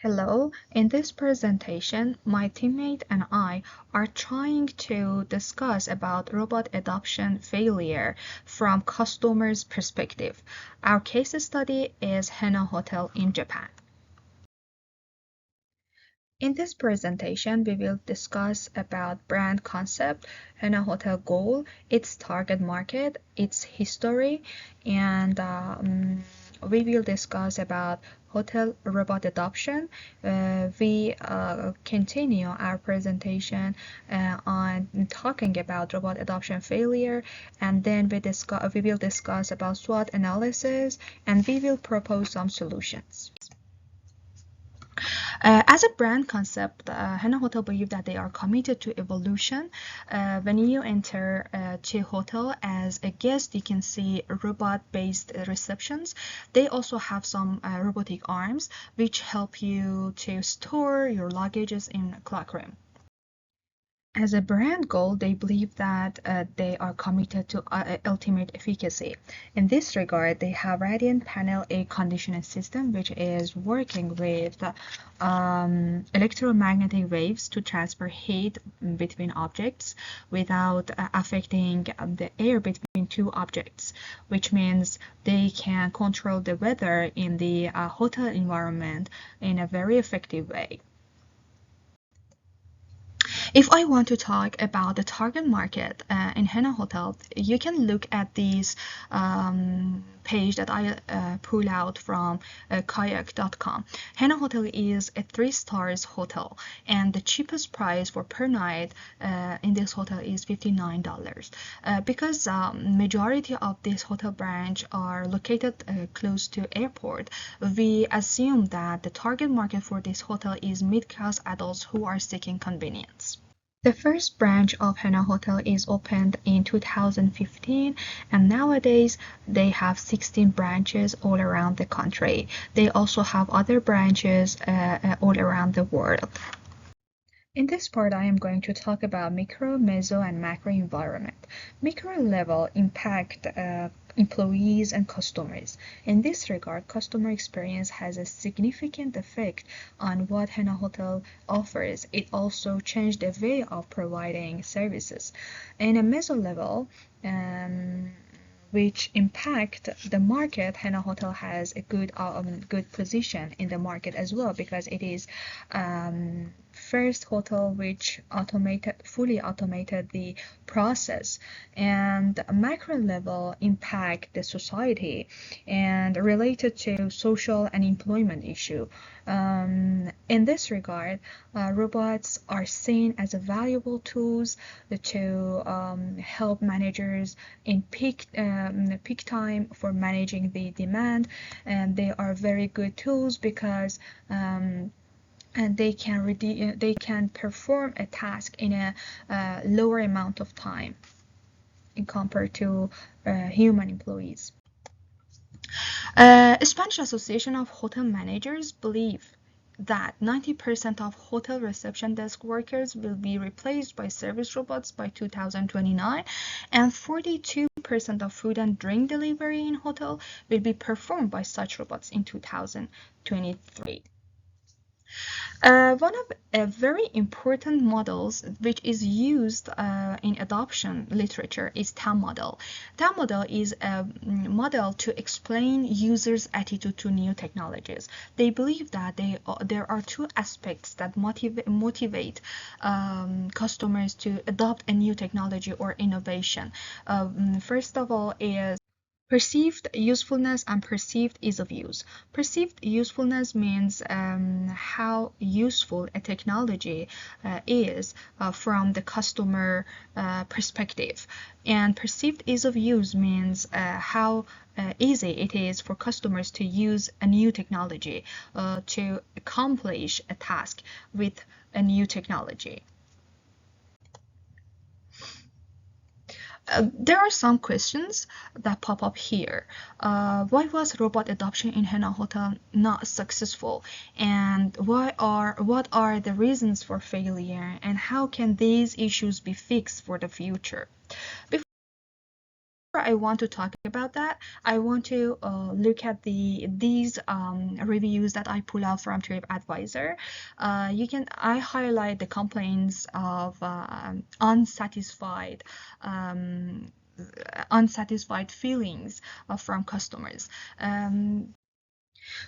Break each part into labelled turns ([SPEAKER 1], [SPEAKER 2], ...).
[SPEAKER 1] Hello, in this presentation, my teammate and I are trying to discuss about robot adoption failure from customer's perspective. Our case study is Henn Hotel in Japan. In this presentation, we will discuss about brand concept, Henn Hotel goal, its target market, its history, and we will discuss about hotel robot adoption. We continue our presentation on talking about robot adoption failure, and then we will discuss about SWOT analysis, and we will propose some solutions. As a brand concept, Henn Hotel believe that they are committed to evolution. When you enter to hotel as a guest, you can see robot-based receptions. They also have some robotic arms, which help you to store your luggages in a cloak room. As a brand goal, they believe that they are committed to ultimate efficacy. In this regard, they have Radiant Panel air conditioning system, which is working with electromagnetic waves to transfer heat between objects without affecting the air between two objects, which means they can control the weather in the hotel environment in a very effective way. If I want to talk about the target market in Henn Hotel, you can look at this page that I pull out from kayak.com. Henn Hotel is a 3 stars hotel, and the cheapest price for per night in this hotel is $59. Because majority of this hotel branch are located close to airport, we assume that the target market for this hotel is mid-class adults who are seeking convenience. The first branch of Henn Hotel is opened in 2015, and nowadays they have 16 branches all around the country. They also have other branches all around the world. In this part, I am going to talk about micro, meso, and macro environment. Micro level impact employees and customers. In this regard, customer experience has a significant effect on what Henn Hotel offers. It also changed the way of providing services. In a meso level, which impact the market, Henn Hotel has a good position in the market as well, because it is first hotel which fully automated the process. And macro level impact the society and related to social and employment issue. In this regard, robots are seen as a valuable tools to help managers in peak time for managing the demand, and they are very good tools because and they can perform a task in a lower amount of time in compared to human employees. Spanish Association of Hotel Managers believe that 90% of hotel reception desk workers will be replaced by service robots by 2029, and 42% of food and drink delivery in hotel will be performed by such robots in 2023. One of very important models which is used in adoption literature is TAM model. TAM model is a model to explain users' attitude to new technologies. They believe that there are two aspects that motivate customers to adopt a new technology or innovation. First of all is perceived usefulness and perceived ease of use. Perceived usefulness means how useful a technology is from the customer perspective. And perceived ease of use means how easy it is for customers to use a new technology to accomplish a task with a new technology. There are some questions that pop up here. Why was robot adoption in Henn Hotel not successful? And what are the reasons for failure? And how can these issues be fixed for the future? Before I want to talk about that, I want to look at these reviews that I pull out from TripAdvisor. I highlight the complaints of unsatisfied feelings from customers.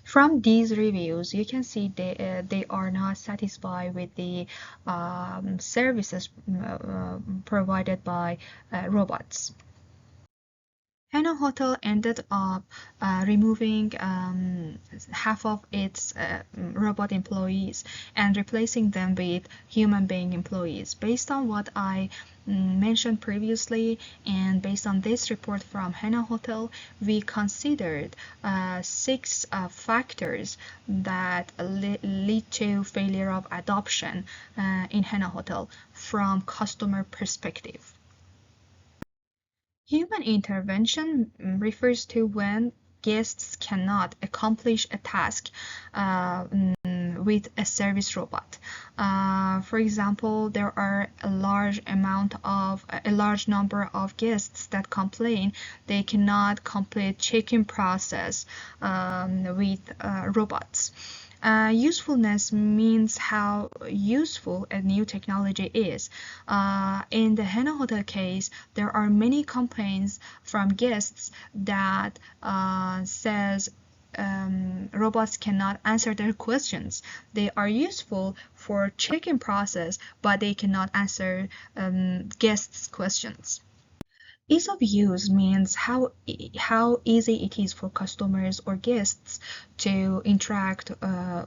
[SPEAKER 1] From these reviews, you can see they are not satisfied with the services provided by robots. Henn Hotel ended up removing half of its robot employees and replacing them with human being employees. Based on what I mentioned previously and based on this report from Henn Hotel, we considered 6 factors that lead to failure of adoption in Henn Hotel from customer perspective. Human intervention refers to when guests cannot accomplish a task with a service robot. For example, there are a large number of guests that complain they cannot complete check-in process with robots. Usefulness means how useful a new technology is. In the Henn Hotel case, there are many complaints from guests that says robots cannot answer their questions. They are useful for check-in process, but they cannot answer guests' questions. Ease of use means how easy it is for customers or guests to interact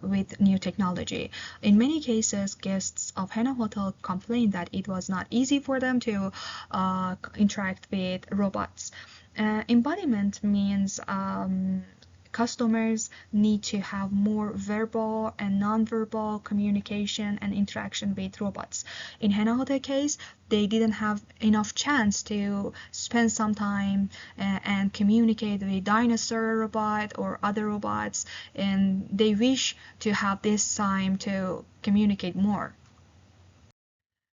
[SPEAKER 1] with new technology. In many cases, guests of Henn Hotel complained that it was not easy for them to interact with robots. Embodiment means customers need to have more verbal and non-verbal communication and interaction with robots. In Henn Hotel case, they didn't have enough chance to spend some time and communicate with dinosaur robot or other robots, and they wish to have this time to communicate more.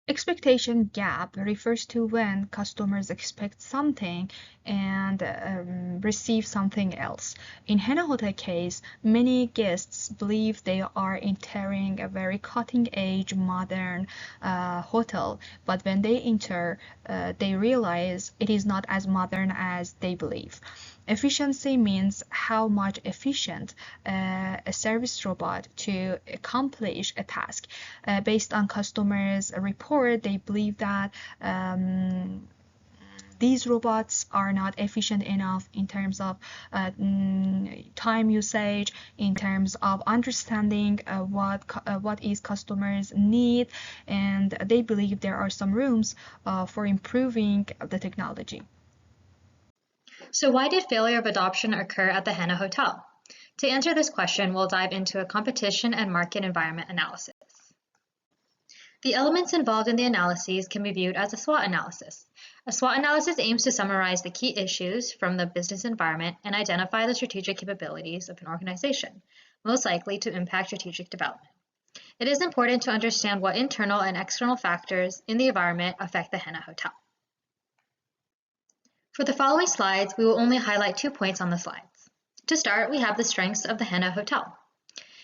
[SPEAKER 1] Expectation gap refers to when customers expect something and receive something else. In Henn Hotel case, many guests believe they are entering a very cutting-edge modern hotel, but when they enter, they realize it is not as modern as they believe. Efficiency means how much efficient a service robot to accomplish a task. Based on customers' report, they believe that these robots are not efficient enough in terms of time usage, in terms of understanding what is customers' need, and they believe there are some rooms for improving the technology.
[SPEAKER 2] So why did failure of adoption occur at the Henn Hotel? To answer this question, we'll dive into a competition and market environment analysis. The elements involved in the analyses can be viewed as a SWOT analysis. A SWOT analysis aims to summarize the key issues from the business environment and identify the strategic capabilities of an organization, most likely to impact strategic development. It is important to understand what internal and external factors in the environment affect the Henn Hotel. For the following slides, we will only highlight 2 points on the slides. To start, we have the strengths of the Henn Hotel.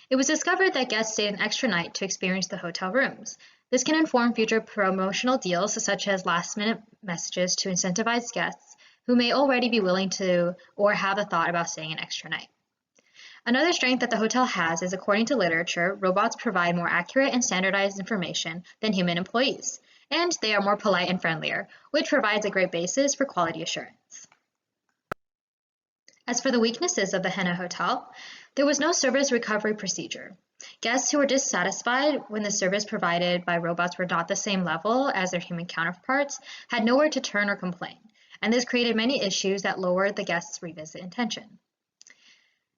[SPEAKER 2] It was discovered that guests stayed an extra night to experience the hotel rooms. This can inform future promotional deals, such as last-minute messages to incentivize guests who may already be willing to or have the thought about staying an extra night. Another strength that the hotel has is, according to literature, robots provide more accurate and standardized information than human employees, and they are more polite and friendlier, which provides a great basis for quality assurance. As for the weaknesses of the Henn Hotel, there was no service recovery procedure. Guests who were dissatisfied when the service provided by robots were not the same level as their human counterparts had nowhere to turn or complain, and this created many issues that lowered the guests' revisit intention.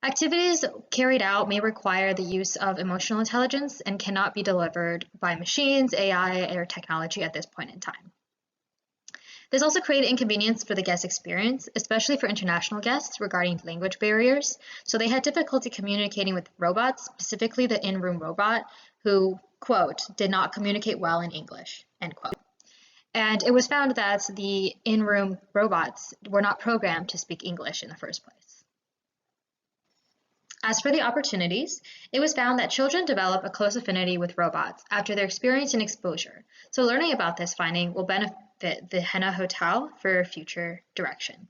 [SPEAKER 2] Activities carried out may require the use of emotional intelligence and cannot be delivered by machines, AI, or technology at this point in time. This also created inconvenience for the guest experience, especially for international guests regarding language barriers. So they had difficulty communicating with robots, specifically the in-room robot, who, quote, did not communicate well in English, end quote. And it was found that the in-room robots were not programmed to speak English in the first place. As for the opportunities, it was found that children develop a close affinity with robots after their experience and exposure. So learning about this finding will benefit the Henn Hotel for future direction.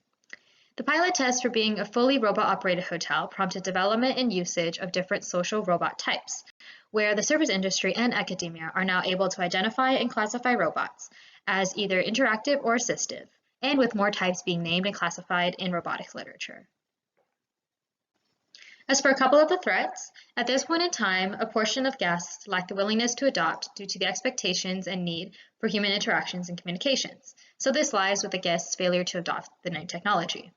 [SPEAKER 2] The pilot test for being a fully robot-operated hotel prompted development and usage of different social robot types, where the service industry and academia are now able to identify and classify robots as either interactive or assistive, and with more types being named and classified in robotics literature. As for a couple of the threats, at this point in time, a portion of guests lack the willingness to adopt due to the expectations and need for human interactions and communications. So this lies with the guests' failure to adopt the new technology.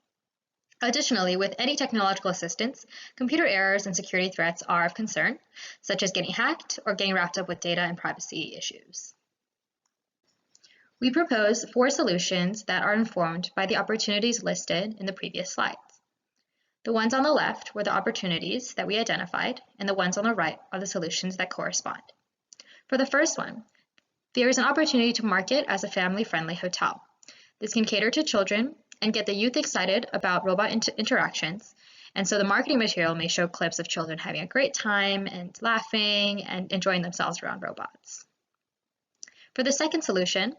[SPEAKER 2] Additionally, with any technological assistance, computer errors and security threats are of concern, such as getting hacked or getting wrapped up with data and privacy issues. We propose 4 solutions that are informed by the opportunities listed in the previous slides. The ones on the left were the opportunities that we identified, and the ones on the right are the solutions that correspond. For the first one, there is an opportunity to market as a family-friendly hotel. This can cater to children and get the youth excited about robot interactions, and so the marketing material may show clips of children having a great time and laughing and enjoying themselves around robots. For the second solution,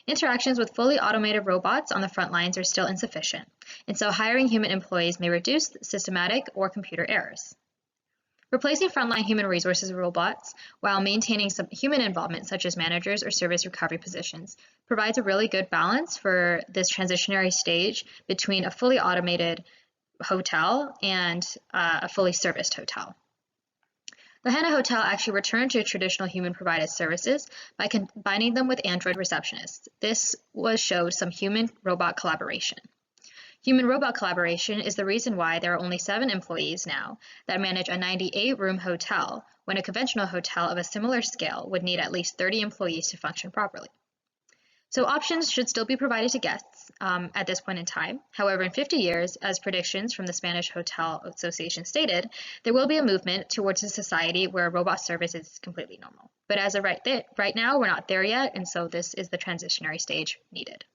[SPEAKER 2] interactions with fully automated robots on the front lines are still insufficient, and so hiring human employees may reduce systematic or computer errors. Replacing frontline human resources with robots while maintaining some human involvement, such as managers or service recovery positions, provides a really good balance for this transitionary stage between a fully automated hotel and a fully serviced hotel. The Henn Hotel actually returned to traditional human-provided services by combining them with Android receptionists. This showed some human-robot collaboration. Human-robot collaboration is the reason why there are only 7 employees now that manage a 98-room hotel, when a conventional hotel of a similar scale would need at least 30 employees to function properly. So options should still be provided to guests at this point in time. However, in 50 years, as predictions from the Spanish Hotel Association stated, there will be a movement towards a society where robot service is completely normal. But as of right now, we're not there yet, and so this is the transitionary stage needed.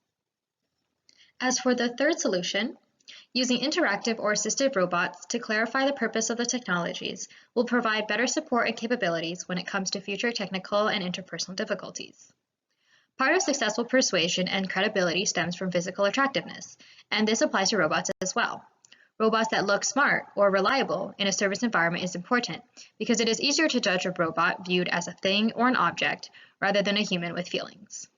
[SPEAKER 2] As for the third solution, using interactive or assisted robots to clarify the purpose of the technologies will provide better support and capabilities when it comes to future technical and interpersonal difficulties. Part of successful persuasion and credibility stems from physical attractiveness, and this applies to robots as well. Robots that look smart or reliable in a service environment is important because it is easier to judge a robot viewed as a thing or an object rather than a human with feelings.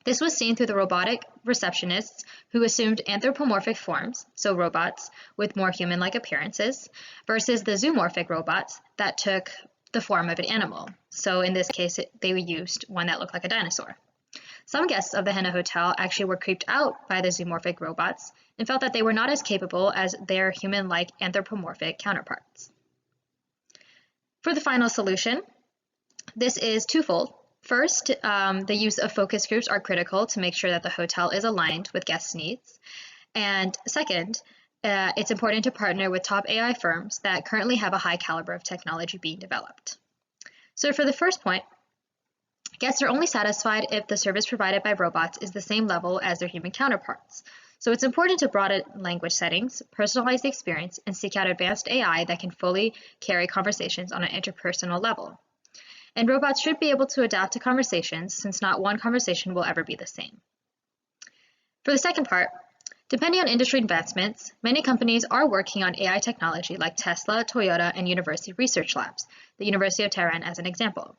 [SPEAKER 2] This was seen through the robotic receptionists who assumed anthropomorphic forms, so robots with more human-like appearances, versus the zoomorphic robots that took the form of an animal. So in this case, they used one that looked like a dinosaur. Some guests of the Henn Hotel actually were creeped out by the zoomorphic robots and felt that they were not as capable as their human-like anthropomorphic counterparts. For the final solution, this is twofold. First, the use of focus groups are critical to make sure that the hotel is aligned with guests' needs. And second, it's important to partner with top AI firms that currently have a high caliber of technology being developed. So for the first point, guests are only satisfied if the service provided by robots is the same level as their human counterparts. So it's important to broaden language settings, personalize the experience, and seek out advanced AI that can fully carry conversations on an interpersonal level. And robots should be able to adapt to conversations, since not one conversation will ever be the same. For the second part, depending on industry advancements, many companies are working on AI technology like Tesla, Toyota, and university research labs, the University of Tehran as an example.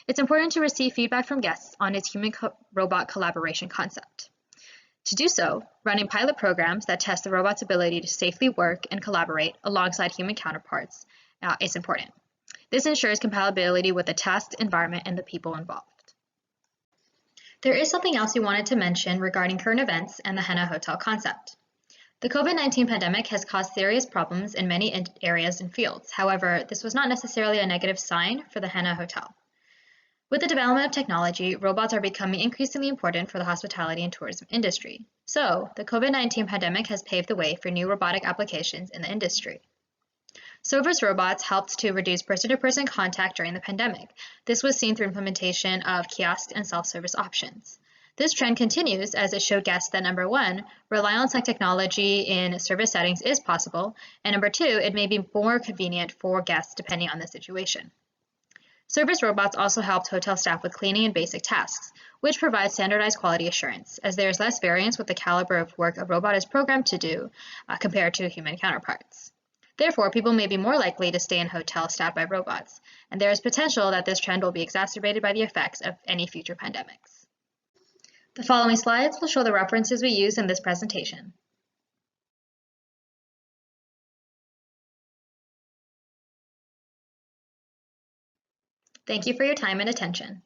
[SPEAKER 2] It's important to receive feedback from guests on its human-robot collaboration concept. To do so, running pilot programs that test the robot's ability to safely work and collaborate alongside human counterparts is important. This ensures compatibility with the task environment and the people involved. There is something else we wanted to mention regarding current events and the Henn Hotel concept. The COVID-19 pandemic has caused serious problems in many areas and fields. However, this was not necessarily a negative sign for the Henn Hotel. With the development of technology, robots are becoming increasingly important for the hospitality and tourism industry. So, the COVID-19 pandemic has paved the way for new robotic applications in the industry. Service robots helped to reduce person-to-person contact during the pandemic. This was seen through implementation of kiosks and self-service options. This trend continues as it showed guests that number one, reliance on technology in service settings is possible, and number two, it may be more convenient for guests depending on the situation. Service robots also helped hotel staff with cleaning and basic tasks, which provides standardized quality assurance, as there is less variance with the caliber of work a robot is programmed to do compared to human counterparts. Therefore, people may be more likely to stay in hotels staffed by robots, and there is potential that this trend will be exacerbated by the effects of any future pandemics. The following slides will show the references we use in this presentation. Thank you for your time and attention.